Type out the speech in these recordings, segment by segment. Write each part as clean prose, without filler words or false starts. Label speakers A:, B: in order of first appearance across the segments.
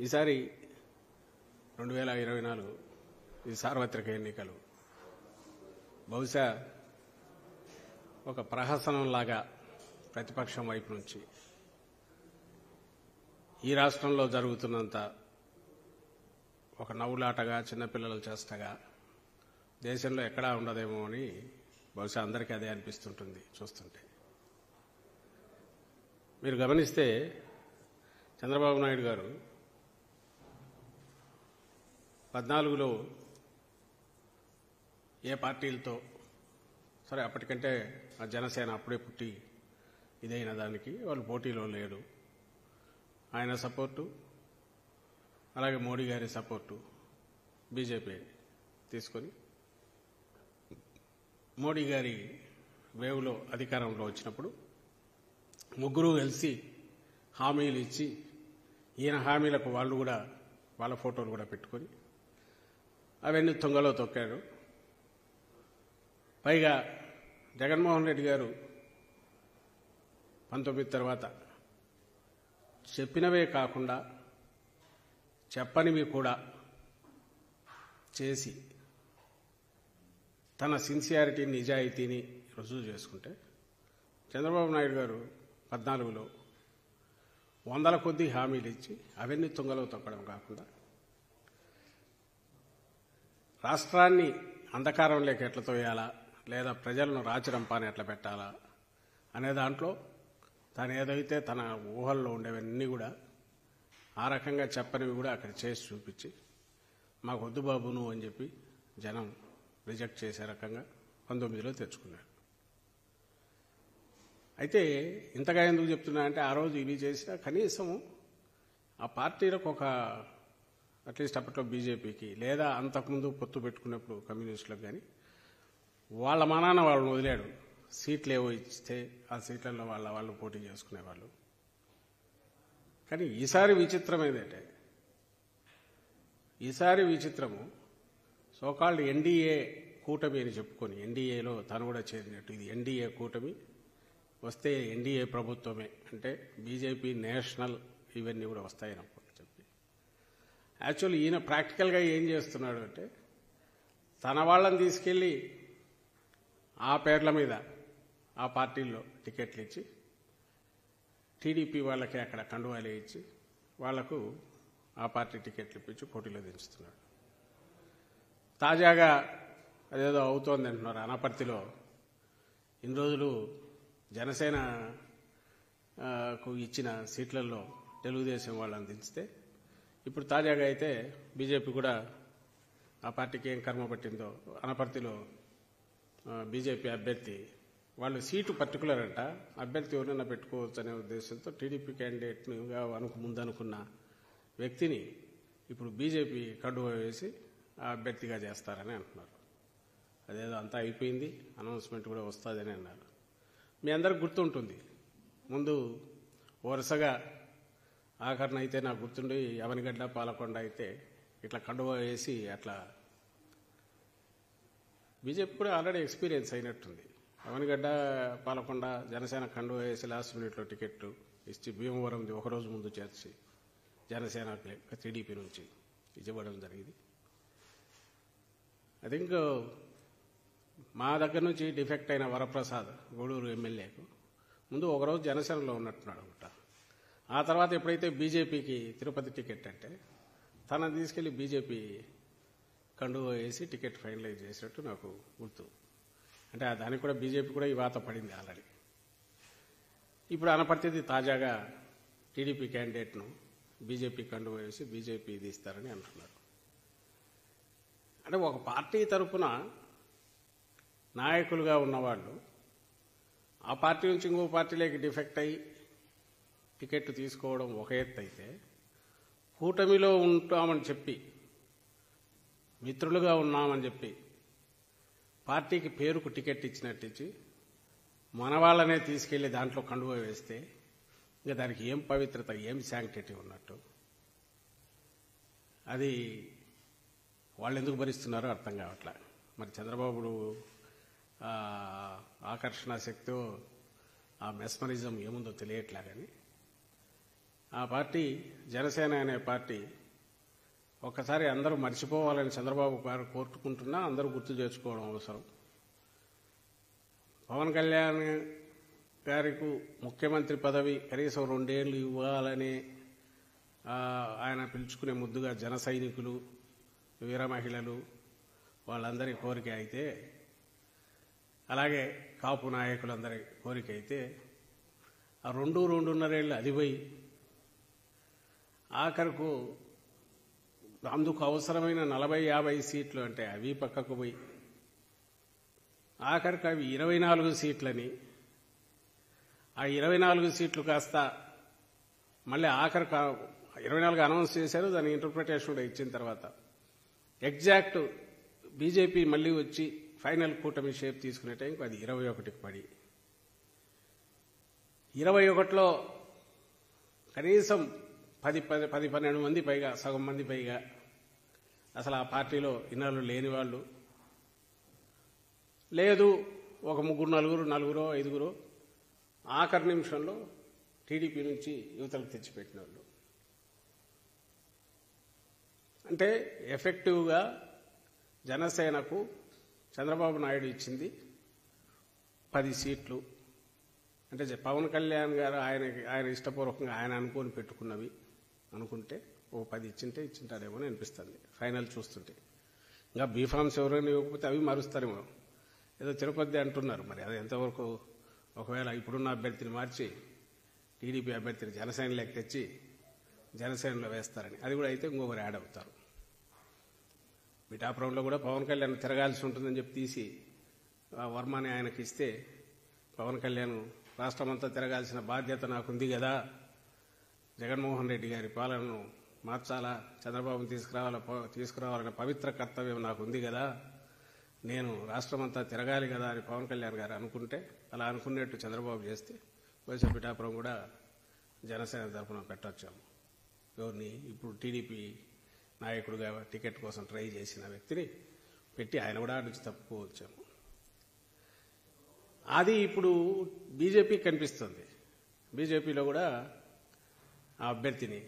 A: ఈసారి 2024 ఈ సార్వత్రిక ఎన్నికలు బహుశా ఒక ప్రహసనంలాగా ప్రతిపక్షం వైపు నుంచి ఈ రాష్ట్రంలో జరుగుతున్నంత ఒక నవ్వులాటగా చిన్నపిల్లల చేష్టగా దేశంలో ఎక్కడా ఉండదేమో అని బహుశా అందరికీ అదే అనిపిస్తుంటుంది చూస్తుంటే. మీరు గమనిస్తే చంద్రబాబు నాయుడు గారు 14లో ఏ పార్టీలతో సరే అప్పటికంటే ఆ జనసేన అప్పుడే పుట్టి ఇదైన దానికి వాళ్ళు పోటీలో లేరు. ఆయన సపోర్టు అలాగే మోడీ గారి సపోర్టు బీజేపీ తీసుకొని మోడీ గారి వేవ్లో అధికారంలో వచ్చినప్పుడు ముగ్గురు కలిసి హామీలు ఇచ్చి ఈయన హామీలకు వాళ్ళు కూడా వాళ్ళ ఫోటోలు కూడా పెట్టుకొని అవన్నీ తుంగలో తొక్కారు. పైగా జగన్మోహన్ రెడ్డి గారు 19 తర్వాత చెప్పినవే కాకుండా చెప్పనివి కూడా చేసి తన సిన్సియారిటీ నిజాయితీని రుజువు చేసుకుంటే చంద్రబాబు నాయుడు గారు 14లో వందల కొద్దీ హామీలు ఇచ్చి అవన్నీ తుంగలో తొక్కడం కాకుండా రాష్ట్రాన్ని అంధకారంలోకి ఎట్లా తోయాలా లేదా ప్రజలను రాచిరంపాన్ని ఎట్లా పెట్టాలా అనే దాంట్లో తను ఏదైతే తన ఊహల్లో ఉండేవన్నీ కూడా ఆ రకంగా చెప్పనివి కూడా అక్కడ చేసి చూపించి మాకు వద్దు బాబు నువ్వు అని చెప్పి జనం రిజెక్ట్ చేసే రకంగా 19లో తెచ్చుకున్నాడు. అయితే ఇంతగా ఎందుకు చెప్తున్నా అంటే ఆ రోజు ఇవి చేసినా కనీసం ఆ పార్టీలకు ఒక అట్లీస్ట్ అప్పట్లో బీజేపీకి లేదా అంతకుముందు పొత్తు పెట్టుకున్నప్పుడు కమ్యూనిస్టులకు కానీ వాళ్ళ మానాన వాళ్ళని వదిలాడు. సీట్లు ఏవో ఇస్తే ఆ సీట్లలో వాళ్ళు పోటీ చేసుకునేవాళ్ళు. కానీ ఈసారి విచిత్రం ఏంటంటే ఈసారి విచిత్రము సోకాల్డ్ ఎన్డీఏ కూటమి అని చెప్పుకొని ఎన్డీఏలో తను కూడా చేరినట్టు ఇది ఎన్డీఏ కూటమి వస్తే ఎన్డీఏ ప్రభుత్వమే అంటే బీజేపీ నేషనల్ ఇవన్నీ కూడా వస్తాయని చెప్పి యాక్చువల్లీ ఈయన ప్రాక్టికల్గా ఏం చేస్తున్నాడు అంటే తన వాళ్ళని తీసుకెళ్లి ఆ పేర్ల మీద ఆ పార్టీల్లో టికెట్లు ఇచ్చి టీడీపీ వాళ్ళకి అక్కడ కండువాలు ఇచ్చి వాళ్లకు ఆ పార్టీ టికెట్లు ఇప్పించి పోటీలో దించుతున్నాడు. తాజాగా అదేదో అవుతోంది అంటున్నారు అనపర్తిలో ఇన్ని రోజులు జనసేనకు ఇచ్చిన సీట్లలో తెలుగుదేశం వాళ్ళని దించితే ఇప్పుడు తాజాగా అయితే బీజేపీ కూడా ఆ పార్టీకి ఏం కర్మ పట్టిందో అనపర్తిలో బీజేపీ అభ్యర్థి వాళ్ళు సీటు పర్టికులర్ అంట అభ్యర్థి ఎవరైనా పెట్టుకోవచ్చు అనే ఉద్దేశంతో టీడీపీ క్యాండిడేట్గా ముందనుకున్న వ్యక్తిని ఇప్పుడు బీజేపీ కండువా వేసి ఆ అభ్యర్థిగా చేస్తారని అంటున్నారు. అదేదో అంతా అయిపోయింది అనౌన్స్మెంట్ కూడా వస్తుందని అన్నారు. మీ అందరికి గుర్తుంటుంది ముందు వరుసగా ఆఖరణ అయితే నాకు గుర్తుండి అవనిగడ్డ పాలకొండ అయితే ఇట్లా కండువా వేసి అట్లా బీజేపీ కూడా ఆల్రెడీ ఎక్స్పీరియన్స్ అయినట్టుంది. అవనిగడ్డ పాలకొండ జనసేన కండువా వేసి లాస్ట్ మినిట్లో టికెట్లు ఇచ్చి భీమవరం ఒకరోజు ముందు చేర్చి జనసేన టీడీపీ నుంచి ఇవ్వడం జరిగింది. ఐ థింక్ మా దగ్గర నుంచి డిఫెక్ట్ అయిన వరప్రసాద్ గూడూరు ఎమ్మెల్యేకు ముందు ఒకరోజు జనసేనలో ఉన్నట్టున్నాడు అనమాట. ఆ తర్వాత ఎప్పుడైతే బీజేపీకి తిరుపతి టికెట్ అంటే తనని తీసుకెళ్లి బీజేపీ కండువా వేసి టికెట్ ఫైనలైజ్ చేసినట్టు నాకు గుర్తు. అంటే దానికి కూడా బీజేపీ కూడా ఈ వాత పడింది ఆల్రెడీ. ఇప్పుడు అనపర్తిది తాజాగా టీడీపీ క్యాండిడేట్ను బీజేపీ కండువా వేసి బీజేపీ ఇది ఇస్తారని అంటున్నారు. అంటే ఒక పార్టీ తరఫున నాయకులుగా ఉన్నవాళ్ళు ఆ పార్టీ నుంచి ఇంకో పార్టీలోకి డిఫెక్ట్ అయ్యి టికెట్ తీసుకోవడం ఒక ఎత్తు అయితే కూటమిలో ఉంటామని చెప్పి మిత్రులుగా ఉన్నామని చెప్పి పార్టీకి పేరుకు టికెట్ ఇచ్చినట్టు ఇచ్చి మన వాళ్ళనే తీసుకెళ్లి దాంట్లో కండువా వేస్తే ఇంకా దానికి ఏం పవిత్రత ఏం శాంక్టిటీ ఉన్నట్టు అది వాళ్ళు ఎందుకు భరిస్తున్నారో అర్థం కావట్లే. మరి చంద్రబాబు ఆకర్షణ శక్తి ఆ మెస్మరిజం ఏముందో తెలియట్లే కానీ ఆ పార్టీ జనసేన అనే పార్టీ ఒక్కసారి అందరూ మర్చిపోవాలని చంద్రబాబు గారు కోరుకుంటున్నా అందరూ గుర్తు చేసుకోవడం అవసరం. పవన్ కళ్యాణ్ గారికి ముఖ్యమంత్రి పదవి కనీసం 2 ఏళ్లు ఇవ్వాలని ఆయన పిలుచుకునే ముద్దుగా జన సైనికులు, వీర మహిళలు వాళ్ళందరి కోరిక అయితే, అలాగే కాపు నాయకులందరి కోరిక అయితే, ఆ 2.5 ఏళ్ళు అది పోయి ఆఖరుకు అందుకు అవసరమైన 40-50 సీట్లు అంటే అవి పక్కకు పోయి ఆఖరికి అవి 24 సీట్లని, ఆ 24 సీట్లు కాస్త మళ్ళీ ఆఖరి 24 అనౌన్స్ చేశారు. దాని ఇంటర్ప్రిటేషన్ కూడా ఇచ్చిన తర్వాత ఎగ్జాక్ట్ బీజేపీ మళ్ళీ వచ్చి ఫైనల్ కూటమి షేప్ తీసుకునే టైంకి అది 21కి పడి 21లో కనీసం 10-12 మంది పైగా, సగం మంది పైగా అసలు ఆ పార్టీలో ఇన్నాళ్ళు లేని వాళ్ళు లేదు, ఒక 3-4, 5 ఆఖరి నిమిషంలో టీడీపీ నుంచి యువతలకు తెచ్చిపెట్టిన వాళ్ళు. అంటే ఎఫెక్టివ్గా జనసేనకు చంద్రబాబు నాయుడు ఇచ్చింది 10 సీట్లు. అంటే పవన్ కళ్యాణ్ గారు ఆయన ఇష్టపూర్వకంగా ఆయన అనుకొని పెట్టుకున్నవి అనుకుంటే 10 ఇచ్చింటారేమో అని అనిపిస్తుంది ఫైనల్ చూస్తుంటే. ఇంకా బీఫామ్స్ ఎవరైనా ఇవ్వకపోతే అవి మారుస్తారేమో. ఏదో తిరుపతి అంటున్నారు, మరి అది ఎంతవరకు, ఒకవేళ ఇప్పుడున్న అభ్యర్థిని మార్చి టీడీపీ అభ్యర్థిని జనసేనలోకి తెచ్చి జనసేనలో వేస్తారని, అది కూడా అయితే ఇంకొకరు యాడ్ అవుతారు. పిఠాపురంలో కూడా పవన్ కళ్యాణ్ తిరగాల్సి ఉంటుందని చెప్పి తీసి వర్మని ఆయనకి ఇస్తే, పవన్ కళ్యాణ్ రాష్ట్రమంతా తిరగాల్సిన బాధ్యత నాకుంది కదా, జగన్మోహన్ రెడ్డి గారి పాలనను మార్చాలా, చంద్రబాబును తీసుకురావాలనే పవిత్ర కర్తవ్యం నాకుంది కదా, నేను రాష్ట్రమంతా తిరగాలి కదా అని పవన్ కళ్యాణ్ గారు అనుకుంటే, అలా అనుకున్నట్టు చంద్రబాబు చేస్తే బహుశా పిఠాపురం కూడా జనసేన తరఫున పెట్టొచ్చాము. ఎవరిని, ఇప్పుడు టీడీపీ నాయకుడుగా టికెట్ కోసం ట్రై చేసిన వ్యక్తిని పెట్టి ఆయన కూడా నుంచి తప్పుకోవచ్చాము. అది ఇప్పుడు బీజేపీ కనిపిస్తుంది. బీజేపీలో కూడా ఆ అభ్యర్థిని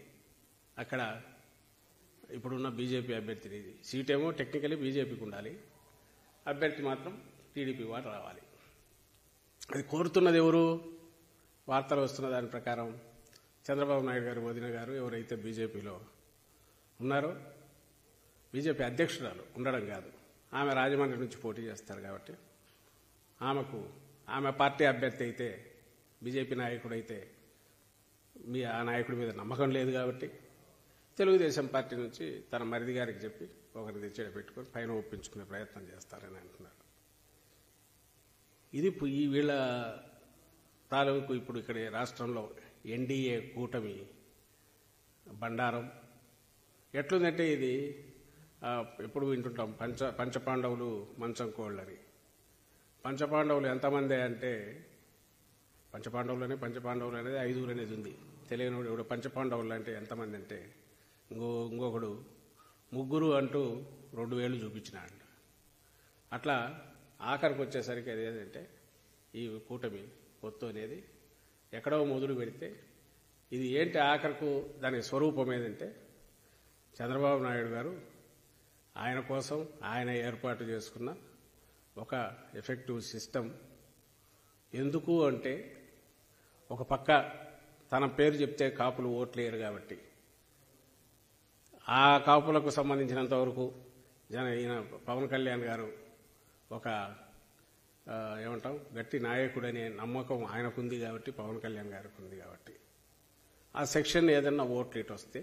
A: అక్కడ ఇప్పుడున్న బీజేపీ అభ్యర్థిని, సీటేమో టెక్నికలీ బీజేపీకి ఉండాలి, అభ్యర్థి మాత్రం టీడీపీ వాడు రావాలి. అది కోరుతున్నది ఎవరు? వార్తలు వస్తున్న దాని ప్రకారం చంద్రబాబు నాయుడు గారు, వదిన గారు ఎవరైతే బీజేపీలో ఉన్నారో, బీజేపీ అధ్యక్షురాలు ఉండడం కాదు, ఆమె రాజమండ్రి నుంచి పోటీ చేస్తారు కాబట్టి ఆమె పార్టీ అభ్యర్థి అయితే, బీజేపీ నాయకుడైతే ఆ నాయకుడి మీద నమ్మకం లేదు కాబట్టి తెలుగుదేశం పార్టీ నుంచి తన మరిది గారికి చెప్పి ఒకరిని తెచ్చేట పెట్టుకొని పైన ఒప్పించుకునే ప్రయత్నం చేస్తారని అంటున్నారు. ఇది ఈ వీళ్ళ తాలూకు ఇప్పుడు ఇక్కడ రాష్ట్రంలో ఎన్డీఏ కూటమి బండారం ఎట్లుందంటే, ఇది ఎప్పుడు వింటుంటాం పంచపాండవులు మంచం కోళ్ళని. పంచపాండవులు ఎంతమంది అంటే, పంచపాండవులు అనేది 5 అనేది ఉంది. తెలియనివాడు ఇప్పుడు పంచపాండవులు అంటే ఎంతమంది అంటే, ఇంకొకడు 3 అంటూ 2 వేలు చూపించినాడు. అట్లా ఆఖరికి వచ్చేసరికి అదేంటంటే, ఈ కూటమి పొత్తు అనేది ఎక్కడో మొదలు పెడితే, ఇది ఏంటి ఆఖరకు దాని స్వరూపం ఏదంటే, చంద్రబాబు నాయుడు గారు ఆయన కోసం ఆయన ఏర్పాటు చేసుకున్న ఒక ఎఫెక్టివ్ సిస్టమ్. ఎందుకు అంటే, ఒక పక్క తన పేరు చెప్తే కాపులు ఓట్లేరు కాబట్టి, ఆ కాపులకు సంబంధించినంత వరకు ఈయన పవన్ కళ్యాణ్ గారు ఒక గట్టి నాయకుడనే నమ్మకం ఆయనకుంది కాబట్టి, పవన్ కళ్యాణ్ గారికి ఉంది కాబట్టి, ఆ సెక్షన్ ఏదన్నా ఓట్లు ఇటు వస్తే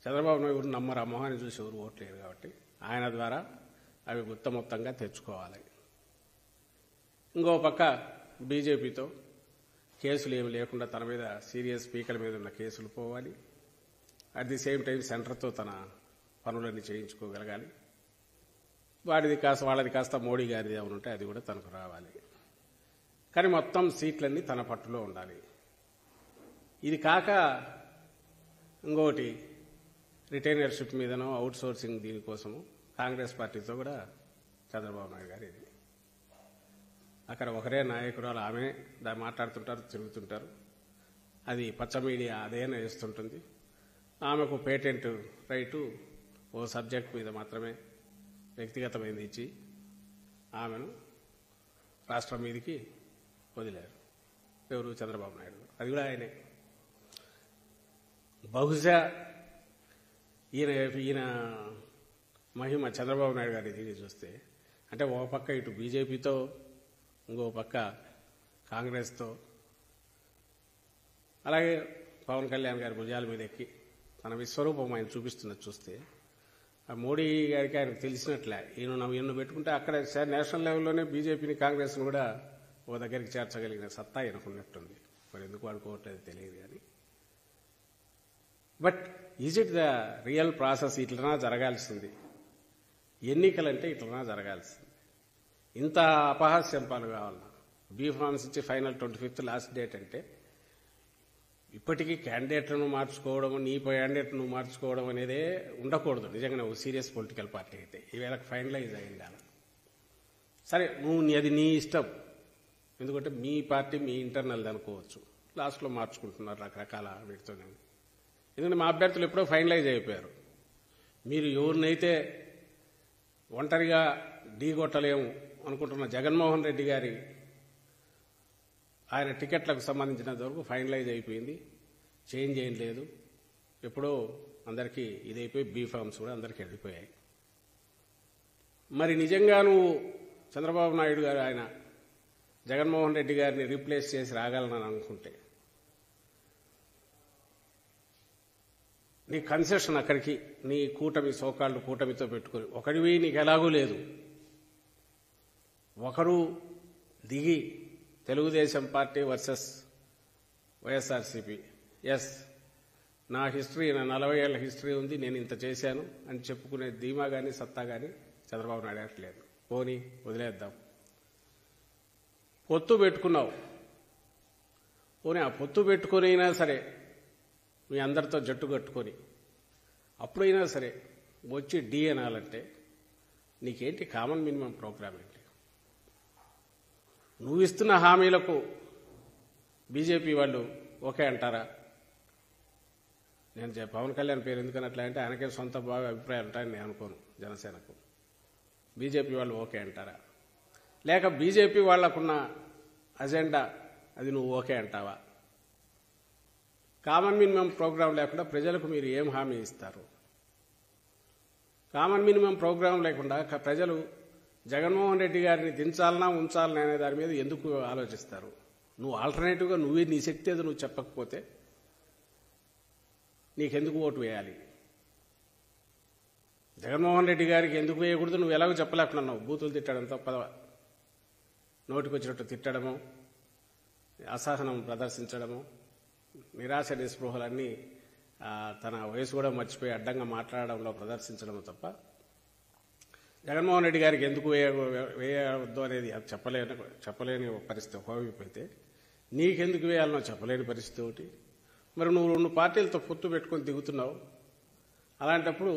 A: చంద్రబాబు నాయుడు నమ్మరు, ఆ మొహాన్ని చూసి ఎవరు ఓట్లేరు కాబట్టి ఆయన ద్వారా అవి మొత్తంగా తెచ్చుకోవాలి. ఇంకో పక్క బీజేపీతో కేసులు ఏమి లేకుండా తన మీద సీరియస్ స్పీకర్ మీద ఉన్న కేసులు పోవాలి. అట్ ది సేమ్ టైం సెంటర్తో తన పనులన్నీ చేయించుకోగలగాలి. వాళ్ళది కాస్త మోడీ గారిది ఏమైనా ఉంటే అది కూడా తనకు రావాలి. కానీ మొత్తం సీట్లన్నీ తన పట్టులో ఉండాలి. ఇది కాక ఇంకోటి రిటైనర్షిప్ మీదనో అవుట్ సోర్సింగ్ దీనికోసము కాంగ్రెస్ పార్టీతో కూడా చంద్రబాబు నాయుడు గారు ఇది. అక్కడ ఒకరే నాయకురాలు, ఆమె మాట్లాడుతుంటారు, తిరుగుతుంటారు. అది పచ్చ మీడియా అదేనా వేస్తుంటుంది. ఆమెకు పేటెంట్ రైటు ఓ సబ్జెక్ట్ మీద మాత్రమే వ్యక్తిగతమైనది ఇచ్చి ఆమెను రాష్ట్రం మీదకి వదిలారు. ఎవరు? చంద్రబాబు నాయుడు. అది కూడా ఆయనే. బహుశా ఈయన మహిమ చంద్రబాబు నాయుడు గారి దీన్ని చూస్తే అంటే ఓ పక్క ఇటు బీజేపీతో ఇంకో పక్క కాంగ్రెస్తో అలాగే పవన్ కళ్యాణ్ గారి భుజాల మీద ఎక్కి తన విశ్వరూపం ఆయన చూపిస్తున్నది చూస్తే ఆ మోడీ గారికి ఆయనకు తెలిసినట్లే ఈయన పెట్టుకుంటే అక్కడ నేషనల్ లెవెల్లోనే బీజేపీని కాంగ్రెస్ను కూడా ఓ దగ్గరికి చేర్చగలిగిన సత్తా ఆయనకున్నట్టుంది. మరి ఎందుకు వాడుకోవట్లేదు తెలియదు కానీ. But is it the real process? ఇట్లనా జరగాల్సింది? ఎన్నికలంటే ఇట్లనా జరగాల్సింది? ఇంత అపహాస్యం పాలు కావాలన్నా? బీఫామ్స్ ఇచ్చి ఫైనల్ 25th లాస్ట్ డేట్ అంటే ఇప్పటికీ క్యాండిడేట్లను మార్చుకోవడం, నీ క్యాండిడేట్ నువ్వు మార్చుకోవడం అనేదే ఉండకూడదు. నిజంగా నువ్వు సీరియస్ పొలిటికల్ పార్టీ అయితే ఈవేళకి ఫైనలైజ్ అయ్యిండాలి. సరే, అది నీ ఇష్టం. ఎందుకంటే మీ పార్టీ మీ ఇంటర్నల్ అనుకోవచ్చు. లాస్ట్లో మార్చుకుంటున్నారు రకరకాల వీటితోనే. ఎందుకంటే మా అభ్యర్థులు ఎప్పుడో ఫైనలైజ్ అయిపోయారు. మీరు ఎవరినైతే ఒంటరిగా ఢీగొట్టలేము అనుకుంటున్న జగన్మోహన్ రెడ్డి గారి ఆయన టికెట్లకు సంబంధించినంత వరకు ఫైనలైజ్ అయిపోయింది. చేంజ్ ఏం లేదు. ఎప్పుడో అందరికీ ఇదైపోయి బీఫామ్స్ కూడా అందరికీ వెళ్ళిపోయాయి. మరి నిజంగా నువ్వు చంద్రబాబు నాయుడు గారు ఆయన జగన్మోహన్ రెడ్డి గారిని రీప్లేస్ చేసి రాగలనని అనుకుంటే నీ కన్సెషన్ అక్కడికి నీ కూటమి సోకాళ్ళు కూటమితో పెట్టుకుని ఒకడివి నీకు ఎలాగూ లేదు. ఒకరు దిగి Telugu Desam party versus YSRCP, yes నా హిస్టరీ, నా 40 ఏళ్ల హిస్టరీ ఉంది, నేను ఇంత చేశాను అని చెప్పుకునే ధీమా కానీ సత్తా కానీ చంద్రబాబు నాయుడు లేదు. పోనీ వదిలేద్దాం. పొత్తు పెట్టుకున్నావు, పోనీ ఆ పొత్తు పెట్టుకుని అయినా సరే మీ అందరితో జట్టు కట్టుకొని అప్పుడైనా సరే వచ్చి డి అనాలంటే నీకేంటి కామన్ మినిమం ప్రోగ్రామ్ ఏంటి? నువ్వు ఇస్తున్న హామీలకు బీజేపీ వాళ్ళు ఓకే అంటారా? నేను పవన్ కళ్యాణ్ పేరు ఎందుకనట్లా అంటే ఆయనకే సొంత బాగా అభిప్రాయాలు ఉంటాయని నేను అనుకోను. జనసేనకు బీజేపీ వాళ్ళు ఓకే అంటారా? లేక బీజేపీ వాళ్లకున్న అజెండా అది నువ్వు ఓకే అంటావా? కామన్ మినిమం ప్రోగ్రాం లేకుండా ప్రజలకు మీరు ఏం హామీ ఇస్తారు? కామన్ మినిమం ప్రోగ్రాం లేకుండా ప్రజలు జగన్మోహన్ రెడ్డి గారిని దించాలనా ఉంచాలనా అనే దాని మీద ఎందుకు ఆలోచిస్తారు? నువ్వు ఆల్టర్నేటివ్గా నీ శక్తి ఏదో నువ్వు చెప్పకపోతే నీకెందుకు ఓటు వేయాలి? జగన్మోహన్ రెడ్డి గారికి ఎందుకు వేయకూడదు నువ్వు ఎలాగో చెప్పలేకున్నావు. బూతులు తిట్టడంతో నోటికొచ్చినట్టు తిట్టడము, అసహనం ప్రదర్శించడము, నిరాశ నిస్పృహలన్నీ తన వయసు కూడా మర్చిపోయి అడ్డంగా మాట్లాడడంలో ప్రదర్శించడం తప్ప జగన్మోహన్ రెడ్డి గారికి ఎందుకు వేయవద్దు అనేది చెప్పలేని పరిస్థితి ఒకవైపు. నీకెందుకు వేయాలనో చెప్పలేని పరిస్థితి ఒకటి. మరి నువ్వు 2 పార్టీలతో పొత్తు పెట్టుకొని దిగుతున్నావు. అలాంటప్పుడు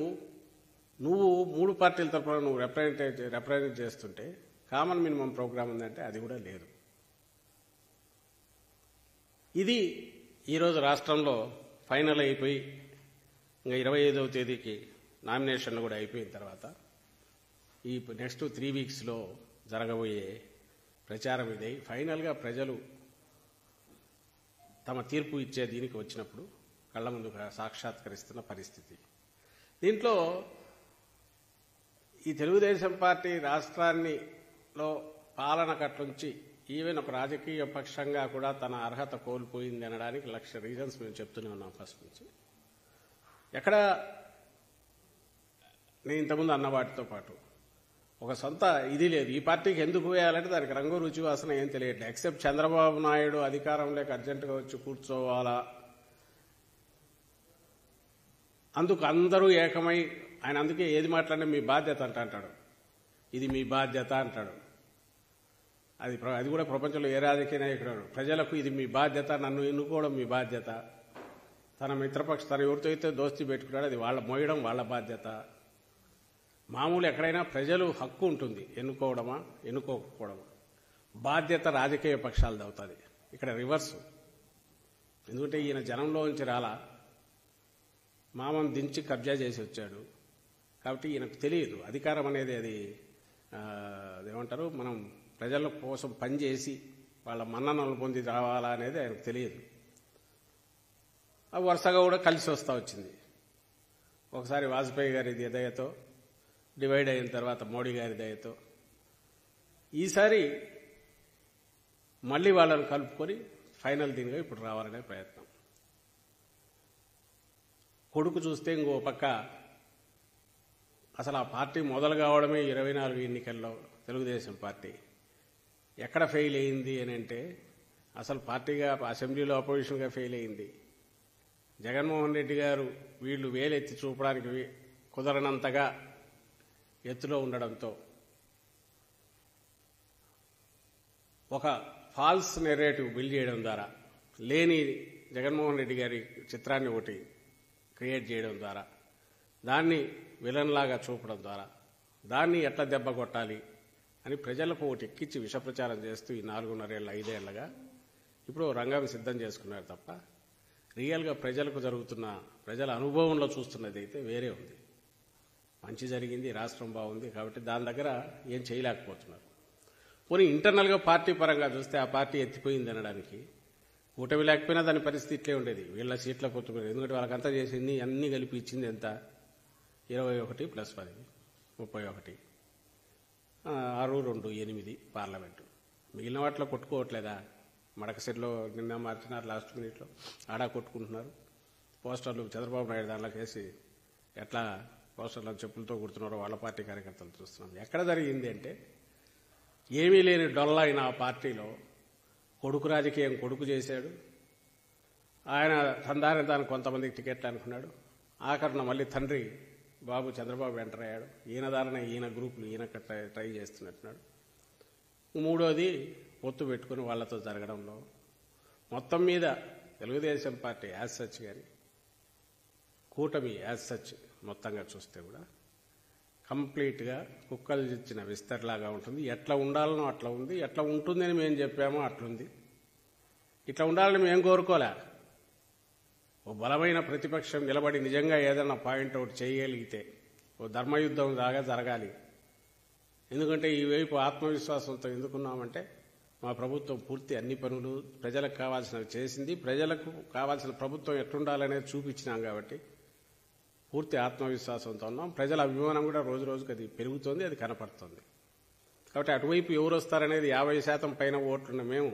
A: నువ్వు 3 పార్టీల తరఫున నువ్వు రిప్రజెంట్ చేస్తుంటే కామన్ మినిమం ప్రోగ్రాం ఉందంటే అది కూడా లేదు. ఇది ఈరోజు రాష్ట్రంలో ఫైనల్ అయిపోయి ఇంకా 25వ తేదీకి నామినేషన్లు కూడా అయిపోయిన తర్వాత ఈ నెక్స్ట్ 3 వీక్స్లో జరగబోయే ప్రచారం ఇదే. ఫైనల్గా ప్రజలు తమ తీర్పు ఇచ్చే దీనికి వచ్చినప్పుడు కళ్ల ముందు సాక్షాత్కరిస్తున్న పరిస్థితి. దీంట్లో ఈ తెలుగుదేశం పార్టీ రాష్ట్రాన్నిలో పాలన కట్లుంచి ఈవెన్ ఒక రాజకీయ పక్షంగా కూడా తన అర్హత కోల్పోయింది అనడానికి 1,00,000 రీజన్స్ మేము చెప్తూనే ఉన్నాం ఫస్ట్ నుంచి. ఎక్కడ నేను ఇంతకుముందు అన్న వాటితో పాటు ఒక సొంత ఇది లేదు. ఈ పార్టీకి ఎందుకు వేయాలంటే దానికి రంగు రుచి వాసన ఏం తెలియట్లేదు. ఎక్సెప్ట్ చంద్రబాబు నాయుడు అధికారం లేక అర్జెంటుగా వచ్చి కూర్చోవాలా, అందుకు అందరూ ఏకమై ఆయన అందుకే ఏది మాట్లాడినా మీ బాధ్యత అంటాడు. ఇది మీ బాధ్యత అంటాడు. అది కూడా ప్రపంచంలో ఏ రాజకీయ నాయకుడు ప్రజలకు ఇది మీ బాధ్యత, నన్ను ఎన్నుకోవడం మీ బాధ్యత, తన తన ఎవరితో అయితే దోస్తీ పెట్టుకున్నాడో అది వాళ్ళ మోయడం వాళ్ళ బాధ్యత. మామూలు ఎక్కడైనా ప్రజలు హక్కు ఉంటుంది, ఎన్నుకోవడమా ఎన్నుకోకపోవడమా. బాధ్యత రాజకీయ పక్షాలది అవుతుంది. ఇక్కడ రివర్స్. ఎందుకంటే ఈయన జనంలో నుంచి రాలా, మామను దించి కబ్జా చేసి వచ్చాడు. కాబట్టి ఈయనకు తెలియదు అధికారం అనేది. అదేమంటారు, మనం ప్రజల కోసం పనిచేసి వాళ్ళ మన్ననలు పొంది రావాలా అనేది ఆయనకు తెలియదు. వరుసగా కూడా కలిసి వస్తూ వచ్చింది. ఒకసారి వాజ్పేయి గారి దయతో డివైడ్ అయిన తర్వాత మోడీ గారి దయతో, ఈసారి మళ్ళీ వాళ్ళని కలుపుకొని ఫైనల్ దీనిగా ఇప్పుడు రావాలనే ప్రయత్నం. కొడుకు చూస్తే ఇంకో పక్క అసలు ఆ పార్టీ మొదలు కావడమే 24 ఎన్నికల్లో తెలుగుదేశం పార్టీ ఎక్కడ ఫెయిల్ అయింది అని అంటే, అసలు పార్టీగా అసెంబ్లీలో అపోజిషన్గా ఫెయిల్ అయింది. జగన్మోహన్ రెడ్డి గారు వీళ్ళు వేలెత్తి చూపడానికి కుదరనంతగా ఎత్తులో ఉండడంతో ఒక ఫాల్స్ నెరేటివ్ బిల్డ్ చేయడం ద్వారా, లేని జగన్మోహన్ రెడ్డి గారి చిత్రాన్ని ఒకటి క్రియేట్ చేయడం ద్వారా, దాన్ని విలన్లాగా చూపడం ద్వారా, దాన్ని ఎట్లా దెబ్బ కొట్టాలి అని ప్రజలకు ఒకటి ఎక్కించి విషప్రచారం చేస్తూ ఈ 4.5 ఏళ్ళ 5 ఏళ్లగా ఇప్పుడు రంగం సిద్ధం చేసుకున్నారు తప్ప, రియల్గా ప్రజలకు జరుగుతున్న, ప్రజల అనుభవంలో చూస్తున్నది అయితే వేరే ఉంది. మంచి జరిగింది, రాష్ట్రం బాగుంది కాబట్టి దాని దగ్గర ఏం చేయలేకపోతున్నారు. పోనీ ఇంటర్నల్గా పార్టీ పరంగా చూస్తే ఆ పార్టీ ఎత్తిపోయింది అనడానికి, కూటమి లేకపోయినా దాని పరిస్థితి ఇట్లే ఉండేది. వీళ్ళ సీట్ల పొత్తు, ఎందుకంటే వాళ్ళకంతా చేసింది అన్ని కలిపి ఇచ్చింది ఎంత, 21 + 10 31, 6, 2, 8 పార్లమెంటు. మిగిలిన వాటిలో కొట్టుకోవట్లేదా? మడకసిరిలో నిన్న మార్చినారు, లాస్ట్ మినిట్లో ఆడా కొట్టుకుంటున్నారు. పోస్టర్లు చంద్రబాబు నాయుడు దాంట్లోకి వేసి ఎట్లా పోస్టర్లను చెప్పులతో కుడుతున్నారో వాళ్ళ పార్టీ కార్యకర్తలు చూస్తున్నాం. ఎక్కడ జరిగింది అంటే, ఏమీ లేని డొల్ల అయిన ఆ పార్టీలో కొడుకు రాజకీయం కొడుకు చేశాడు. ఆయన తందాని కొంతమందికి టికెట్లు అనుకున్నాడు. ఆఖరణ మళ్ళీ తండ్రి బాబు చంద్రబాబు ఎంటర్ అయ్యాడు. ఈయన దారిన ఈయన గ్రూపులు ఈయన ట్రై చేస్తున్నట్టున్నాడు. మూడోది పొత్తు పెట్టుకుని వాళ్లతో జరగడంలో మొత్తం మీద తెలుగుదేశం పార్టీ యాజ్ సచ్ కానీ కూటమి యాజ్ సచ్ మొత్తంగా చూస్తే కూడా కంప్లీట్గా కుక్కలు ఇచ్చిన విస్తర్లాగా ఉంటుంది. ఎట్లా ఉండాలనో అట్లా ఉంది, ఎట్లా ఉంటుందని మేము చెప్పామో అట్లుంది. ఇట్లా ఉండాలని మేము కోరుకోలే. ఓ బలమైన ప్రతిపక్షం నిలబడి నిజంగా ఏదైనా పాయింట్అవుట్ చేయగలిగితే ఓ ధర్మయుద్ధం లాగా జరగాలి. ఎందుకంటే ఈ వైపు ఆత్మవిశ్వాసంతో ఎందుకున్నామంటే, మా ప్రభుత్వం పూర్తి అన్ని పనులు ప్రజలకు కావాల్సినవి చేసింది, ప్రజలకు కావాల్సిన ప్రభుత్వం ఎట్లుండాలనేది చూపించినాం కాబట్టి పూర్తి ఆత్మవిశ్వాసంతో ఉన్నాం. ప్రజల అభిమానం కూడా రోజు రోజుకి అది పెరుగుతోంది, అది కనపడుతుంది. కాబట్టి అటువైపు ఎవరు వస్తారనేది 50% పైన ఓట్లున్న మేము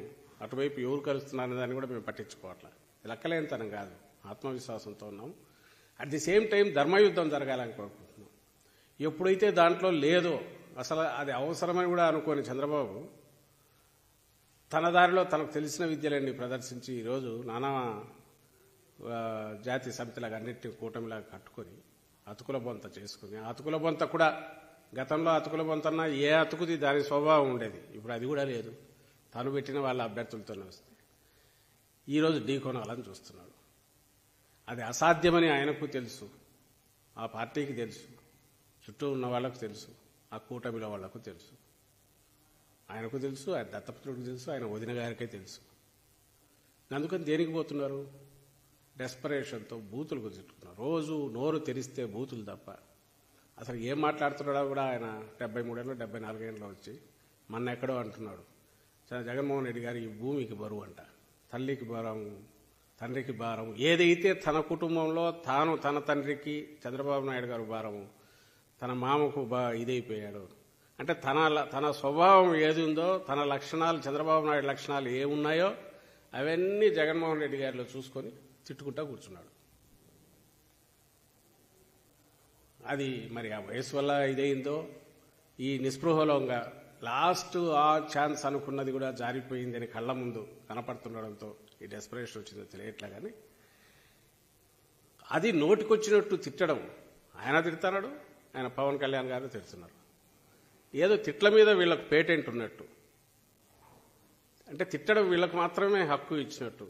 A: అటువైపు ఎవరు కలుస్తున్నారనే దాన్ని కూడా మేము పట్టించుకోవట్లా. లెక్కలేనితనం కాదు, ఆత్మవిశ్వాసంతో ఉన్నాం. అట్ ది సేమ్ టైం ధర్మయుద్ధం జరగాలని కోరుకుంటున్నాం. ఎప్పుడైతే దాంట్లో లేదో, అసలు అది అవసరమని కూడా అనుకోని చంద్రబాబు తన దారిలో తనకు తెలిసిన విద్యలన్నీ ప్రదర్శించి ఈరోజు నానా జాతి సమితిలాగా అన్నింటినీ కూటమిలాగా కట్టుకొని అతుకుల బొంత చేసుకుని, అతుకుల బొంత కూడా గతంలో అతుకుల బొంతన్నా ఏ అతుకుది దాని స్వభావం ఉండేది. ఇప్పుడు అది కూడా లేదు. తను పెట్టిన వాళ్ళ అభ్యర్థులతోనే వస్తుంది. ఈరోజు ఢీకొనాలని చూస్తున్నాడు. అది అసాధ్యమని ఆయనకు తెలుసు, ఆ పార్టీకి తెలుసు, చుట్టూ ఉన్న వాళ్లకు తెలుసు, ఆ కూటమిలో వాళ్లకు తెలుసు, ఆయనకు తెలుసు, ఆయన దత్తపుత్రుడికి తెలుసు, ఆయన వదిన గారికే తెలుసు. అందుకని దేనికి పోతున్నారు? డెస్పరేషన్తో బూతులు గుర్తున్నారు. రోజు నోరు తెరిస్తే బూతులు తప్ప అసలు ఏం మాట్లాడుతున్నాడో కూడా ఆయన 73 ఏళ్ళు 74 ఏళ్ళు వచ్చి మొన్న ఎక్కడో అంటున్నాడు, జగన్మోహన్ రెడ్డి గారు ఈ భూమికి బరువు అంట, తల్లికి భారం, తండ్రికి భారం. ఏదైతే తన కుటుంబంలో తాను తన తండ్రికి చంద్రబాబు నాయుడు గారు భారము, తన మామకు ఇదైపోయాడు అంటే తన స్వభావం ఏది ఉందో, తన లక్షణాలు చంద్రబాబు నాయుడు లక్షణాలు ఏమున్నాయో అవన్నీ జగన్మోహన్ రెడ్డి గారిలో చూసుకొని తిట్టుకుంటా కూర్చున్నాడు. అది మరి ఆ వయసు వల్ల ఇదైందో, ఈ నిస్పృహలోంగా లాస్ట్ ఆ ఛాన్స్ అనుకున్నది కూడా జారిపోయిందని కళ్ల ముందు కనపడుతుండడంతో ఈ డెస్పరేషన్ వచ్చిందో తెలియట్లే. కానీ అది నోటికొచ్చినట్టు తిట్టడం, ఆయన తిడుతున్నాడు, ఆయన పవన్ కళ్యాణ్ గారు తిడుతున్నారు. ఏదో తిట్ల మీద వీళ్లకు పేటెంట్ ఉన్నట్టు, అంటే తిట్టడం వీళ్లకు మాత్రమే హక్కు ఇచ్చినట్టు.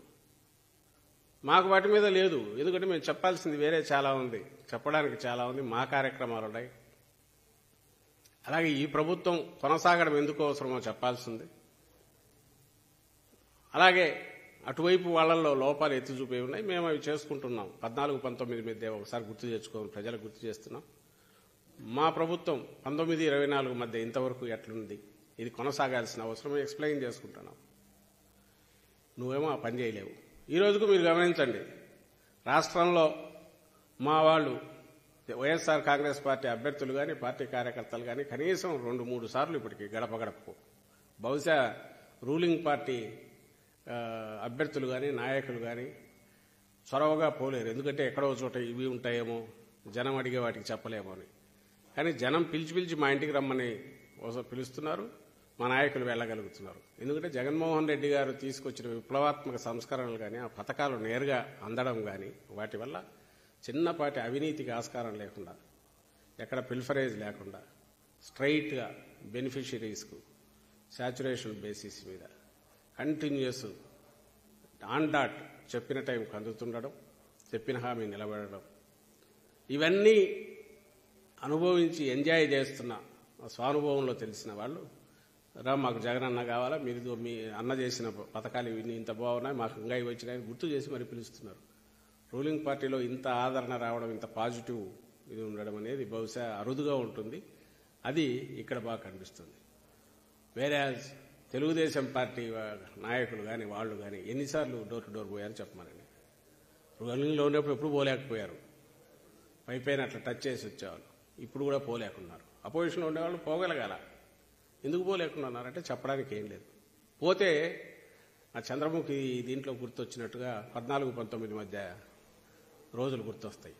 A: మాకు వాటి మీద లేదు. ఎందుకంటే మేము చెప్పాల్సింది వేరే చాలా ఉంది, చెప్పడానికి చాలా ఉంది, మా కార్యక్రమాలు ఉన్నాయి. అలాగే ఈ ప్రభుత్వం కొనసాగడం ఎందుకు అవసరమో చెప్పాల్సింది. అలాగే అటువైపు వాళ్ళల్లో లోపాలు ఎత్తి చూపే ఉన్నాయి. మేము అవి చేసుకుంటున్నాం. 14-19 మధ్య ఒకసారి గుర్తు తెచ్చుకోవాలి, ప్రజలకు గుర్తు చేస్తున్నాం. మా ప్రభుత్వం 19-24 మధ్య ఇంతవరకు ఎట్లుంది, ఇది కొనసాగాల్సిన అవసరం ఎక్స్ప్లెయిన్ చేసుకుంటున్నాం. నువ్వేమో ఆ పని చేయలేవు. ఈ రోజుకు మీరు గమనించండి, రాష్ట్రంలో మా వాళ్ళు వైఎస్ఆర్ కాంగ్రెస్ పార్టీ అభ్యర్థులు కానీ పార్టీ కార్యకర్తలు కానీ కనీసం 2-3 సార్లు ఇప్పటికి గడప గడపకు, బహుశా రూలింగ్ పార్టీ అభ్యర్థులు కానీ నాయకులు కానీ చొరవగా పోలేరు. ఎందుకంటే ఎక్కడో చోట ఇవి ఉంటాయేమో, జనం అడిగే వాటికి చెప్పలేమో అని. కానీ జనం పిలిచి మా ఇంటికి రమ్మని పిలుస్తున్నారు, మా నాయకులు వెళ్ళగలుగుతున్నారు. ఎందుకంటే జగన్మోహన్ రెడ్డి గారు తీసుకొచ్చిన విప్లవాత్మక సంస్కరణలు కానీ ఆ పథకాలు నేరుగా అందడం కానీ వాటి వల్ల చిన్నపాటి అవినీతికి ఆస్కారం లేకుండా, ఎక్కడ పిల్ఫరేజ్ లేకుండా స్ట్రైట్గా బెనిఫిషరీస్కు శాచురేషన్ బేసిస్ మీద కంటిన్యూస్ ఆన్ డాట్ చెప్పిన టైంకి అందుతుండడం, చెప్పిన హామీ నిలబడడం, ఇవన్నీ అనుభవించి ఎంజాయ్ చేస్తున్న స్వానుభవంలో తెలిసిన వాళ్ళు మాకు జగన్ అన్న కావాలా, మీరు మీ అన్న చేసిన పథకాలు ఇవి ఇంత బాగున్నాయి, మాకు ఇంకా ఇవి వచ్చినాయని గుర్తు చేసి మరి పిలుస్తున్నారు. రూలింగ్ పార్టీలో ఇంత ఆదరణ రావడం, ఇంత పాజిటివ్ ఇది ఉండడం అనేది బహుశా అరుదుగా ఉంటుంది. అది ఇక్కడ బాగా కనిపిస్తుంది. వేరే తెలుగుదేశం పార్టీ నాయకులు కానీ వాళ్ళు కానీ ఎన్నిసార్లు డోర్ టు డోర్ పోయారు చెప్పమనండి. రూలింగ్లో ఉన్నప్పుడు ఎప్పుడు పోలేకపోయారు, పైపైన అట్లా టచ్ చేసి వచ్చేవాళ్ళు. ఇప్పుడు కూడా పోలేకున్నారు. అపోజిషన్లో ఉండేవాళ్ళు పోగలగాల, ఎందుకు పోలేకున్నారంటే చెప్పడానికి ఏం లేదు. పోతే ఆ చంద్రముఖి దీంట్లో గుర్తొచ్చినట్టుగా 14-19 మధ్య రోజులు గుర్తొస్తాయి.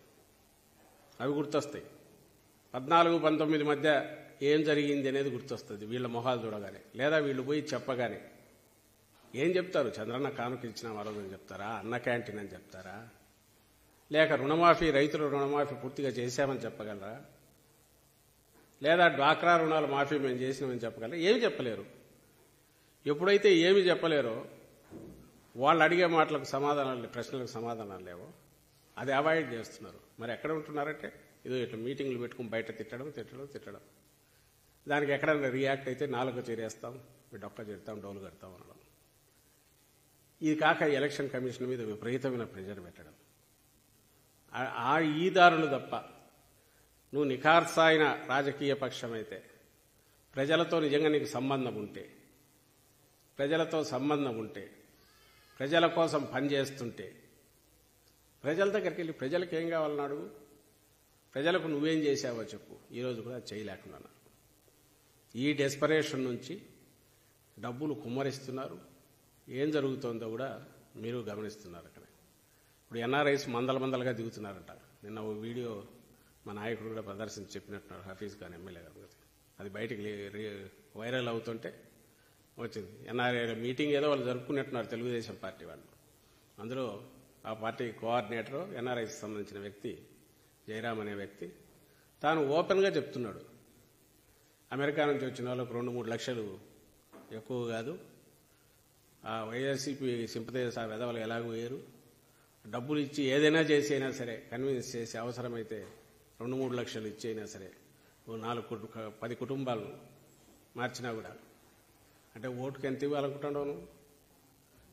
A: అవి గుర్తొస్తాయి. 14-19 మధ్య ఏం జరిగింది అనేది గుర్తొస్తుంది వీళ్ళ మొహాలు చూడగానే, లేదా వీళ్ళు పోయి చెప్పగానే. ఏం చెప్తారు? చంద్రన్న కానుక ఇచ్చిన మరోజని చెప్తారా, అన్న క్యాంటీన్ అని చెప్తారా, లేక రుణమాఫీ, రైతుల రుణమాఫీ పూర్తిగా చేశామని చెప్పగలరా, లేదా డ్వాక్రా రుణాల మాఫీ మేము చేసినామని చెప్పగలరా? ఏమి చెప్పలేరు. ఎప్పుడైతే ఏమి చెప్పలేరో, వాళ్ళు అడిగే మాటలకు సమాధానాలు, ప్రశ్నలకు సమాధానాలు లేవో, అది అవాయిడ్ చేస్తున్నారు. మరి ఎక్కడ ఉంటున్నారంటే ఏదో ఇట్లా మీటింగ్లు పెట్టుకుని బయట తిట్టడం, దానికి ఎక్కడైనా రియాక్ట్ అయితే నాలుగు చేరేస్తాం, డొక్క చేస్తాం, డోలు కడతాం అనడం. ఇది కాక ఎలక్షన్ కమిషన్ మీద విపరీతమైన ప్రెజర్ పెట్టడం. ఈ దారులు తప్ప నువ్వు నిఖార్సాయిన రాజకీయ పక్షమైతే, ప్రజలతో నిజంగా నీకు సంబంధం ఉంటే, ప్రజల కోసం పనిచేస్తుంటే, ప్రజల దగ్గరికి వెళ్ళి ప్రజలకు ఏం కావాలని అడుగు, ప్రజలకు నువ్వేం చేశావో చెప్పు. ఈరోజు కూడా చేయలేకున్నాను. ఈ డెస్పరేషన్ నుంచి డబ్బులు కుమ్మరిస్తున్నారు. ఏం జరుగుతోందో కూడా మీరు గమనిస్తున్నారు. అక్కడ ఇప్పుడు ఎన్ఆర్ఐస్ మందలుగా దిగుతున్నారంట. నిన్న ఓ వీడియో మా నాయకుడు కూడా ప్రదర్శించి చెప్పినట్టున్నారు, హఫీజ్ ఖాన్ ఎమ్మెల్యే గారు. అది బయటికి వైరల్ అవుతుంటే వచ్చింది. ఎన్ఆర్ఐ మీటింగ్ ఏదో వాళ్ళు జరుపుకున్నట్టున్నారు తెలుగుదేశం పార్టీ వాళ్ళు. అందులో ఆ పార్టీ కోఆర్డినేటర్ ఎన్ఆర్ఐకి సంబంధించిన వ్యక్తి జయరామ్ అనే వ్యక్తి తాను ఓపెన్గా చెప్తున్నాడు, అమెరికా నుంచి వచ్చిన వాళ్ళకు 2-3 లక్షలు ఎక్కువ కాదు, ఆ వైఎస్సీపీ సింపథైజర్స్ ఆ వెధవలు ఎలాగో వేయరు, డబ్బులు ఇచ్చి ఏదైనా చేసి అయినా సరే కన్విన్స్ చేసి అవసరమైతే 2-3 లక్షలు ఇచ్చి అయినా సరే 10 కుటుంబాలు మార్చినా కూడా, అంటే ఓటుకు ఎంత ఇవ్వాలనుకుంటున్నావు?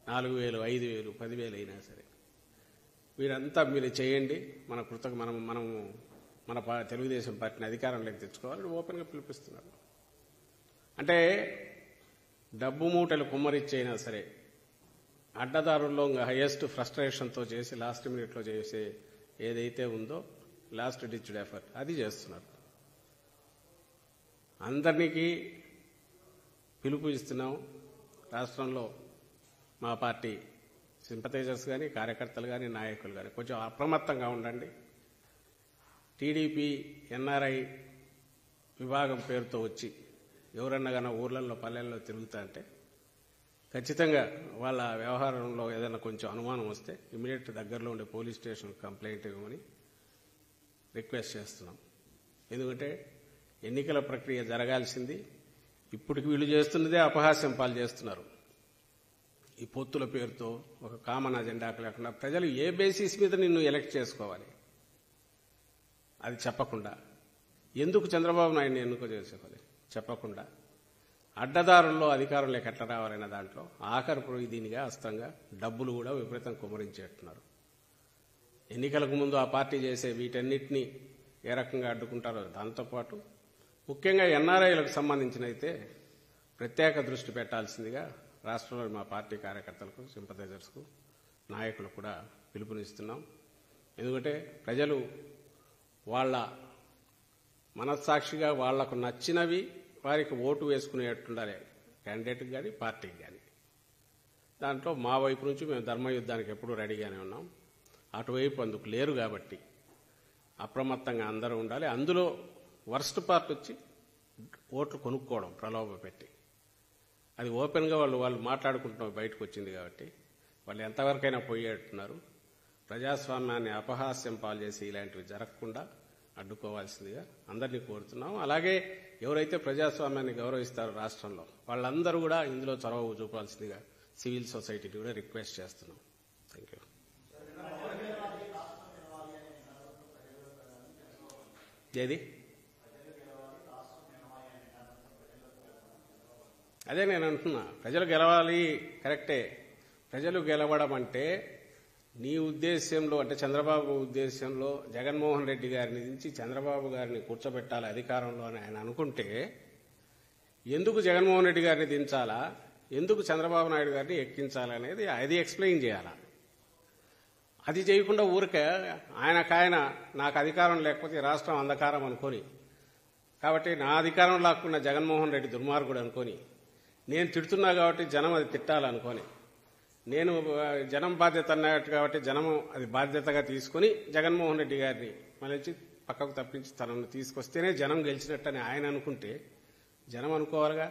A: 4,000, 5,000, 10,000 అయినా సరే వీరంతా మీరు చేయండి, మన తెలుగుదేశం పార్టీని అధికారంలోకి తెచ్చుకోవాలని ఓపెన్గా పిలిపిస్తున్నారు. అంటే డబ్బు మూటలు కుమ్మరిచ్చైనా సరే అడ్డదారుల్లో హైయెస్ట్ ఫ్రస్ట్రేషన్తో చేసి లాస్ట్ మినిట్లో చేసే ఏదైతే ఉందో లాస్ట్ డిచ్డ్ ఎఫర్ట్ అది చేస్తున్నారు. అందరికీ పిలుపు ఇస్తున్నాం. రాష్ట్రంలో మా పార్టీ సింపథైజర్స్ కానీ, కార్యకర్తలు కానీ, నాయకులు కానీ కొంచెం అప్రమత్తంగా ఉండండి. టీడీపీ ఎన్ఆర్ఐ విభాగం పేరుతో వచ్చి ఎవరన్నా కానీ ఊర్లలో పల్లెల్లో తిరుగుతా అంటే ఖచ్చితంగా వాళ్ళ వ్యవహారంలో ఏదైనా కొంచెం అనుమానం వస్తే ఇమీడియట్ దగ్గరలో ఉండే పోలీస్ స్టేషన్ కంప్లైంట్ ఇవ్వమని రిక్వెస్ట్ చేస్తున్నాం. ఎందుకంటే ఎన్నికల ప్రక్రియ జరగాల్సింది, ఇప్పటికి వీళ్ళు చేస్తున్నదే అపహాస్యం పాలు చేస్తున్నారు. ఈ పొత్తుల పేరుతో ఒక కామన్ అజెండాకు లేకుండా ప్రజలు ఏ బేసిస్ మీద నిన్ను ఎలక్ట్ చేసుకోవాలి అది చెప్పకుండా, ఎందుకు చంద్రబాబు నాయుడిని ఎన్నుకో చేసుకోవాలి చెప్పకుండా, అడ్డదారుల్లో అధికారంలోకి ఎట్లా రావాలనే దాంట్లో ఆఖరి దీనిగా అస్తంగా డబ్బులు కూడా విపరీతం కుమరించేట్టున్నారు. ఎన్నికలకు ముందు ఆ పార్టీ చేసే వీటన్నిటినీ ఏ రకంగా అడ్డుకుంటారో దాంతోపాటు ముఖ్యంగా ఎన్ఆర్ఐలకు సంబంధించినైతే ప్రత్యేక దృష్టి పెట్టాల్సిందిగా రాష్ట్రంలోని మా పార్టీ కార్యకర్తలకు, సింపథైజర్స్కు, నాయకులకు కూడా పిలుపునిస్తున్నాం. ఎందుకంటే ప్రజలు వాళ్ళ మనస్సాక్షిగా వాళ్లకు నచ్చినవి వారికి ఓటు వేసుకునేట్టుండాలి, క్యాండిడేట్కి కానీ పార్టీకి కానీ. దాంట్లో మా వైపు నుంచి మేము ధర్మయుద్ధానికి ఎప్పుడూ రెడీగానే ఉన్నాం. అటువైపు అందుకు లేరు కాబట్టి అప్రమత్తంగా అందరూ ఉండాలి. అందులో వర్స్ట్ పార్ట్ వచ్చి ఓట్లు కొనుక్కోవడం, ప్రలోభ పెట్టి. అది ఓపెన్గా వాళ్ళు మాట్లాడుకుంటున్నాం, బయటకు వచ్చింది కాబట్టి వాళ్ళు ఎంతవరకైనా పోయేట్టున్నారు. ప్రజాస్వామ్యాన్ని అపహాస్యం పాలు చేసి ఇలాంటివి జరగకుండా అడ్డుకోవాల్సిందిగా అందరినీ కోరుతున్నాం. అలాగే ఎవరైతే ప్రజాస్వామ్యాన్ని గౌరవిస్తారో రాష్ట్రంలో వాళ్ళందరూ కూడా ఇందులో చొరవ చూపాల్సిందిగా సివిల్ సొసైటీని కూడా రిక్వెస్ట్ చేస్తున్నాం. Thank you. ఏది అదే నేను అంటున్నా, ప్రజలు గెలవాలి, కరెక్టే. ప్రజలు గెలవడం అంటే నీ ఉద్దేశ్యంలో, అంటే చంద్రబాబు ఉద్దేశ్యంలో జగన్మోహన్ రెడ్డి గారిని దించి చంద్రబాబు గారిని కూర్చోబెట్టాలి అధికారంలో అని ఆయన అనుకుంటే ఎందుకు జగన్మోహన్ రెడ్డి గారిని దించాలా, ఎందుకు చంద్రబాబు నాయుడు గారిని ఎక్కించాలనేది అది ఎక్స్ప్లెయిన్ చేయాలా. అది చేయకుండా ఊరికే ఆయనకాయన నాకు అధికారం లేకపోతే రాష్ట్రం అంధకారం అనుకొని, కాబట్టి నా అధికారం లాక్కున్న జగన్మోహన్ రెడ్డి దుర్మార్గుడు అనుకొని, నేను తిడుతున్నా కాబట్టి జనం అది తిట్టాలనుకొని, నేను జనం బాధ్యత అన్నట్టు కాబట్టి జనము అది బాధ్యతగా తీసుకుని జగన్మోహన్ రెడ్డి గారిని మళ్ళీ పక్కకు తప్పించి తనను తీసుకొస్తేనే జనం గెలిచినట్టని ఆయన అనుకుంటే జనం అనుకోవాలిగా.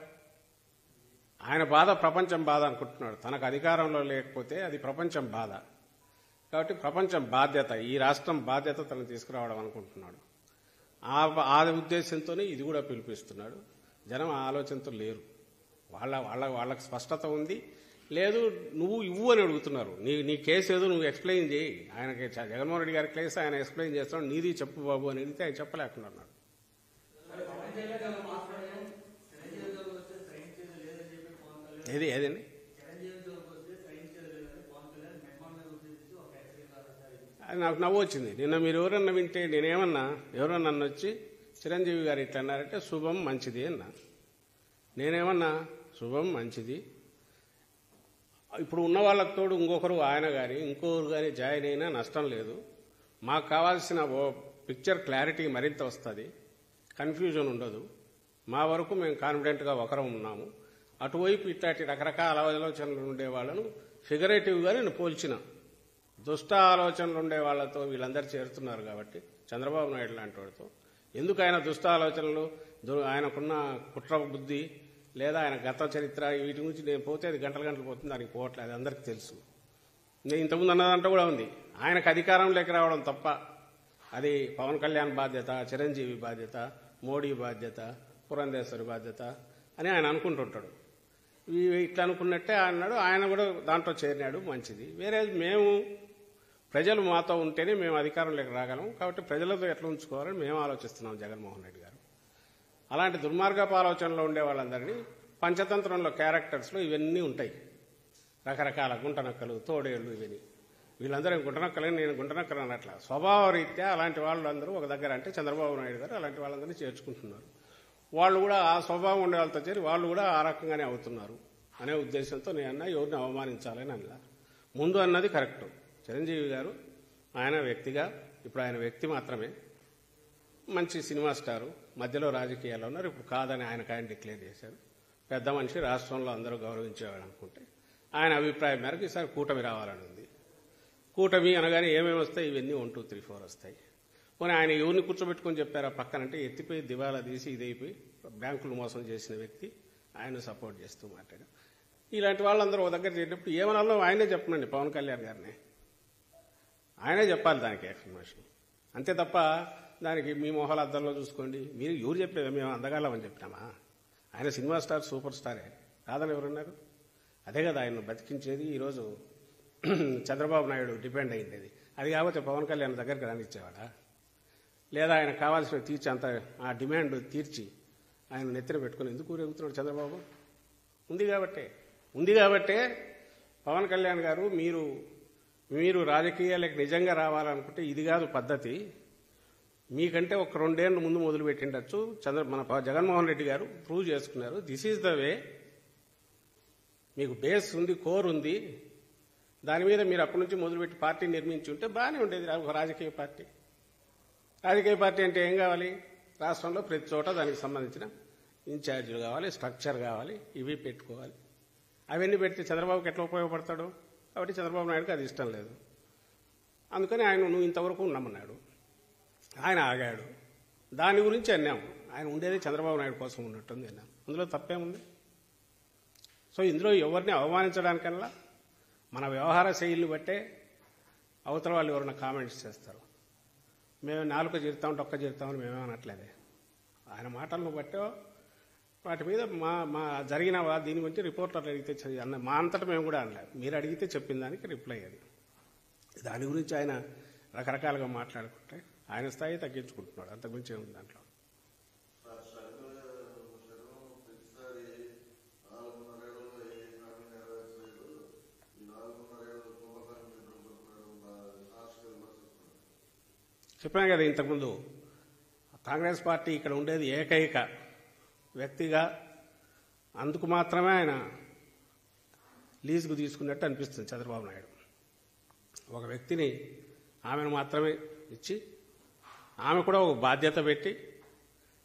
A: ఆయన బాధ ప్రపంచం బాధ అనుకుంటున్నాడు. తనకు అధికారంలో లేకపోతే అది ప్రపంచం బాధ. కాబట్టి ప్రపంచం బాధ్యత, ఈ రాష్ట్రం బాధ్యత తనను తీసుకురావడం అనుకుంటున్నాడు. ఆ ఉద్దేశంతోనే ఇది కూడా పిలిపిస్తున్నాడు. జనం ఆ ఆలోచనతో లేరు. వాళ్ళకి స్పష్టత ఉంది. లేదు నువ్వు ఇవ్వు అని అడుగుతున్నారు. నీ కేసు ఏదో నువ్వు ఎక్స్ప్లెయిన్ చేయి. ఆయనకి జగన్మోహన్ రెడ్డి గారి కేసు ఆయన ఎక్స్ప్లెయిన్ చేస్తున్నాడు. నీది చెప్పు బాబు అని అడిగితే ఆయన చెప్పలేకున్నాడు. ఏదండి అది నాకు నవ్వు వచ్చింది. నిన్న మీరు ఎవరన్నా వింటే నేనేమన్నా, ఎవరన్నా నన్ను వచ్చి చిరంజీవి గారు ఇట్లా అన్నారంటే శుభం మంచిది అన్నా. నేనేమన్నా శుభం మంచిది, ఇప్పుడు ఉన్న వాళ్ళకి తోడు ఇంకొకరు ఆయన కానీ ఇంకొకరు కానీ జాయిన్ అయినా నష్టం లేదు. మాకు కావాల్సిన పిక్చర్ క్లారిటీ మరింత వస్తుంది, కన్ఫ్యూజన్ ఉండదు. మా వరకు మేము కాన్ఫిడెంట్గా ఒకరం ఉన్నాము. అటువైపు ఇట్లాంటి రకరకాల ఆలోచనలు ఉండే వాళ్ళను ఫిగరేటివ్గా నేను పోల్చిన. దుష్ట ఆలోచనలు ఉండే వాళ్లతో వీళ్ళందరూ చేరుతున్నారు కాబట్టి చంద్రబాబు నాయుడు లాంటి వాడితో ఎందుకు ఆయన దుష్ట ఆలోచనలు, ఆయనకున్న కుట్ర బుద్ధి లేదా ఆయన గత చరిత్ర వీటి గురించి నేను పోతే అది గంటలు పోతుంది, దానికి పోవట్లేదు, అది అందరికీ తెలుసు. నేను ఇంతకుముందు అన్నదంటూ కూడా ఉంది. ఆయనకు అధికారంలోకి రావడం తప్ప అది పవన్ కళ్యాణ్ బాధ్యత, చిరంజీవి బాధ్యత, మోడీ బాధ్యత, పురంధేశ్వరి బాధ్యత అని ఆయన అనుకుంటుంటాడు. ఇట్లా అనుకున్నట్టే అన్నాడు. ఆయన కూడా దాంట్లో చేరినాడు, మంచిది. వేరే మేము ప్రజలు మాతో ఉంటేనే మేము అధికారంలోకి రాగలం. కాబట్టి ప్రజలతో ఎట్లా ఉంచుకోవాలని మేము ఆలోచిస్తున్నాం జగన్మోహన్ రెడ్డి గారు. అలాంటి దుర్మార్గపు ఆలోచనలో ఉండే వాళ్ళందరినీ పంచతంత్రంలో క్యారెక్టర్స్లో ఇవన్నీ ఉంటాయి. రకరకాల గుంటనక్కలు, తోడేళ్లు, ఇవన్నీ. వీళ్ళందరూ గుంటనక్కలని నేను గుంటనక్కలు అన్నట్ల స్వభావ రీత్యా అలాంటి వాళ్ళందరూ ఒక దగ్గర, అంటే చంద్రబాబు నాయుడు గారు అలాంటి వాళ్ళందరినీ చేర్చుకుంటున్నారు. వాళ్ళు కూడా ఆ స్వభావం ఉండే వాళ్ళతో చేరి వాళ్ళు కూడా ఆ రకంగానే అవుతున్నారు అనే ఉద్దేశంతో నేను అన్నా ఎవరిని అవమానించాలని అన్నా. ముందు అన్నది కరెక్టు. చిరంజీవి గారు ఆయన వ్యక్తిగా, ఇప్పుడు ఆయన వ్యక్తి మాత్రమే, మంచి సినిమా స్టారు, మధ్యలో రాజకీయాల్లో ఉన్నారు. ఇప్పుడు కాదని ఆయన డిక్లేర్ చేశారు. పెద్ద మనిషి, రాష్ట్రంలో అందరూ గౌరవించేవాడు అనుకుంటే ఆయన అభిప్రాయం మేరకు ఈసారి కూటమి రావాలని ఉంది. కూటమి అనగానే ఏమేమి వస్తాయి? ఇవన్నీ 1, 2, 3, 4 వస్తాయి. పోనీ ఆయన ఎవరిని కూర్చోబెట్టుకొని చెప్పారా పక్కనంటే ఎత్తిపోయి దివాలా తీసి ఇదైపోయి బ్యాంకులు మోసం చేసిన వ్యక్తి ఆయన సపోర్ట్ చేస్తూ మాట్లాడారు. ఇలాంటి వాళ్ళందరూ ఒక దగ్గర చేరినప్పుడు ఏమనాలో ఆయనే చెప్పనండి, పవన్ కళ్యాణ్ గారిని ఆయనే చెప్పాలి దానికి ఎక్స్ప్లెనేషన్. అంతే తప్ప దానికి మీ మొహాల అద్దంలో చూసుకోండి, మీరు ఎవరు చెప్పలేదు మేము అందగాళ్ళమని చెప్పినామా? ఆయన సినిమా స్టార్, సూపర్ స్టారే, కాదని ఎవరున్నారు? అదే కదా ఆయన బతికించేది. ఈరోజు చంద్రబాబు నాయుడు డిపెండ్ అయింది. అది కాకపోతే పవన్ కళ్యాణ్ దగ్గరికి రానిచ్చేవాడా? లేదా ఆయన కావాల్సిన తీర్చి, అంత ఆ డిమాండ్ తీర్చి ఆయన నెత్తిన పెట్టుకుని ఎందుకు ఊరేగుతున్నాడు చంద్రబాబు? ఉంది కాబట్టే పవన్ కళ్యాణ్ గారు మీరు రాజకీయాలకు నిజంగా రావాలనుకుంటే ఇది కాదు పద్ధతి, మీకంటే ఒక 2 ఏళ్ళు ముందు మొదలు పెట్టిండొచ్చు. మన జగన్మోహన్ రెడ్డి గారు ప్రూవ్ చేసుకున్నారు. This is the way. మీకు బేస్ ఉంది, కోర్ ఉంది, దాని మీద మీరు అప్పటి నుంచి మొదలుపెట్టి పార్టీ నిర్మించి ఉంటే బాగానే ఉండేది. ఒక రాజకీయ పార్టీ అంటే ఏం కావాలి? రాష్ట్రంలో ప్రతి చోట దానికి సంబంధించిన ఇన్ఛార్జీలు కావాలి, స్ట్రక్చర్ కావాలి, ఇవి పెట్టుకోవాలి. అవన్నీ పెడితే చంద్రబాబుకి ఎట్లా ఉపయోగపడతాడు? కాబట్టి చంద్రబాబు నాయుడుకి అది ఇష్టం లేదు. అందుకని ఆయన నువ్వు ఇంతవరకు ఉన్నామన్నాడు. ఆయన ఆగాడు. దాని గురించి అన్నాము. ఆయన ఉండేది చంద్రబాబు నాయుడు కోసం ఉన్నట్టుంది అన్నాం. అందులో తప్పేముంది? సో ఇందులో ఎవరిని అవమానించడానికల్లా మన వ్యవహార శైలిని బట్టే అవతల వాళ్ళు ఎవరైనా కామెంట్స్ చేస్తారు. మేము 4 జీరుతాం ఒక్క జీరుతామని మేమేమనట్లేదే. ఆయన మాటలను బట్టో వాటి మీద మా జరిగిన దీని గురించి రిపోర్టర్లు అడిగితే మా అంతటా మేము కూడా అనలేదు. మీరు అడిగితే చెప్పిన దానికి రిప్లై అది. దాని గురించి ఆయన రకరకాలుగా మాట్లాడుకుంటే ఆయన స్థాయి తగ్గించుకుంటున్నాడు. అంతకుమించి ఏముంది దాంట్లో? చెప్పాను కదా ఇంతకుముందు, కాంగ్రెస్ పార్టీ ఇక్కడ ఉండేది ఏకైక వ్యక్తిగా, అందుకు మాత్రమే ఆయన లీజుకు తీసుకున్నట్టు అనిపిస్తుంది చంద్రబాబు నాయుడు. ఒక వ్యక్తిని ఆమెను మాత్రమే ఇచ్చి ఆమె కూడా ఒక బాధ్యత పెట్టి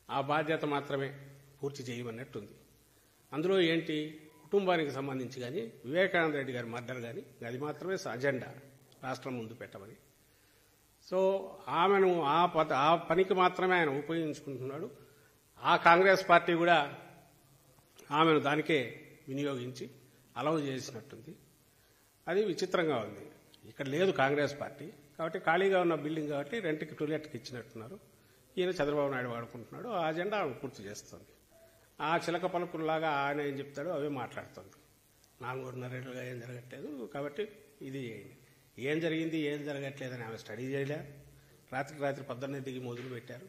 A: ఆ బాధ్యత మాత్రమే పూర్తి చేయమన్నట్టుంది. అందులో ఏంటి? కుటుంబానికి సంబంధించి కానీ వివేకానంద రెడ్డి గారి మర్డర్ కానీ అది మాత్రమే అజెండా రాష్ట్రం ముందు పెట్టమని. సో ఆమెను ఆ పనికి మాత్రమే ఆయన ఉపయోగించుకుంటున్నాడు. ఆ కాంగ్రెస్ పార్టీ కూడా ఆమెను దానికే వినియోగించి అలౌ చేసినట్టుంది. అది విచిత్రంగా ఉంది. ఇక్కడ లేదు కాంగ్రెస్ పార్టీ కాబట్టి ఖాళీగా ఉన్న బిల్డింగ్ కాబట్టి రెంట్కి టూలెట్కి ఇచ్చినట్టున్నారు. ఈయన చంద్రబాబు నాయుడు వాడుకుంటున్నాడు. ఆ అజెండా ఆమె పూర్తి చేస్తుంది. ఆ చిలక పలుకుల్లాగా ఆయన ఏం చెప్తాడో అవే మాట్లాడుతుంది. 4.5 ఏళ్ళుగా ఏం జరగట్లేదు కాబట్టి ఇది ఏం జరిగింది ఏం జరగట్లేదని ఆమె స్టడీ చేయలే. రాత్రి 12 మొదలు పెట్టారు.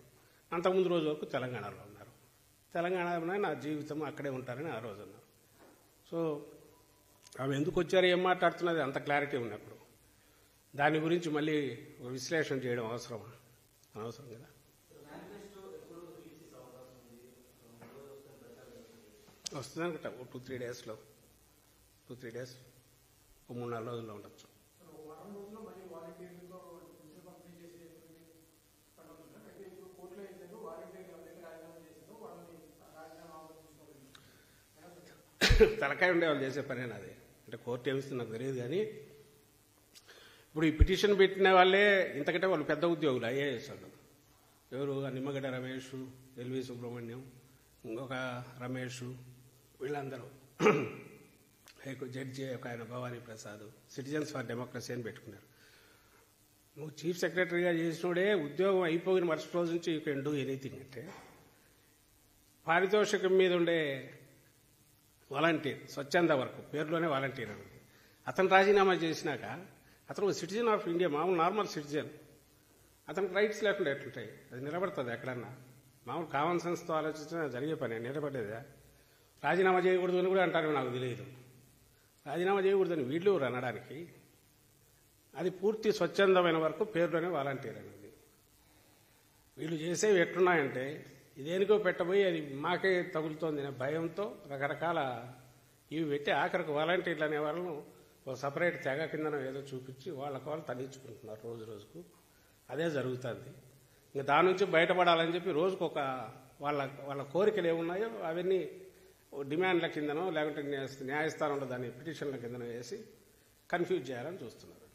A: అంతకుముందు రోజు వరకు తెలంగాణలో ఉన్నారు. తెలంగాణలోనే నా జీవితం అక్కడే ఉంటారని ఆ రోజు అన్నారు. సో ఆమె ఎందుకు వచ్చారో ఏం మాట్లాడుతున్నది అంత క్లారిటీ ఉన్నప్పుడు దాని గురించి మళ్ళీ విశ్లేషణ చేయడం అనవసరం కదా. వస్తుందనుకుంటా 2-3 డేస్లో 2-3 డేస్ 3-4 రోజుల్లో ఉండొచ్చు. తలకాయ ఉండేవాళ్ళు చేసే పనేనా అది? అంటే కోర్టు ఏమిస్తుంది నాకు తెలియదు. కానీ ఇప్పుడు ఈ పిటిషన్ పెట్టిన వాళ్ళే ఇంతకంటే వాళ్ళు పెద్ద ఉద్యోగులు, ఐఏఎస్ వాళ్ళు. ఎవరు? నిమ్మగడ్డ రమేష్, ఎల్వి సుబ్రహ్మణ్యం, ఇంకొక రమేష్, వీళ్ళందరూ జడ్జి ఒక ఆయన Bhavani Prasad, citizens for democracy అని పెట్టుకున్నారు. నువ్వు చీఫ్ సెక్రటరీగా చేసినోడే ఉద్యోగం అయిపోయిన మరుసటి రోజు నుంచి యూ కెన్ డూ ఎనీథింగ్. అంటే పారితోషికం మీద ఉండే వాలంటీర్, స్వచ్ఛంద వరకు పేరులోనే వాలంటీర్ అనేది, అతను రాజీనామా చేసినాక అతను సిటిజన్ ఆఫ్ ఇండియా, మామూలు నార్మల్ సిటిజన్, అతనికి రైట్స్ లేకుండా ఎట్లుంటాయి? అది నిలబడుతుంది ఎక్కడన్నా? మామూలు కామన్ సెన్స్తో ఆలోచించిన జరిగే పని నిలబడేదా? రాజీనామా చేయకూడదు అని కూడా అంటారు, నాకు తెలియదు. రాజీనామా చేయకూడదని వీళ్ళు అనడానికి అది పూర్తి స్వచ్ఛందమైన వరకు పేరులోనే వాలంటీర్ అనేది. వీళ్ళు చేసేవి ఎట్లున్నాయంటే ఇదేనికో పెట్టబోయి అది మాకే తగులుతోంది అనే భయంతో రకరకాల ఇవి పెట్టి ఆఖరికి వాలంటీర్లు అనే వాళ్ళను ఒక సపరేట్ తెగ కిందన ఏదో చూపించి వాళ్ళకు వాళ్ళు తగ్గించుకుంటున్నారు రోజు రోజుకు. అదే జరుగుతుంది. ఇంకా దాని నుంచి బయటపడాలని చెప్పి రోజుకు ఒక వాళ్ళ కోరికలు ఏమున్నాయో అవన్నీ డిమాండ్ల కిందనో లేకుంటే న్యాయస్థానంలో దాన్ని పిటిషన్ల కిందనో వేసి కన్ఫ్యూజ్ చేయాలని చూస్తున్నారు.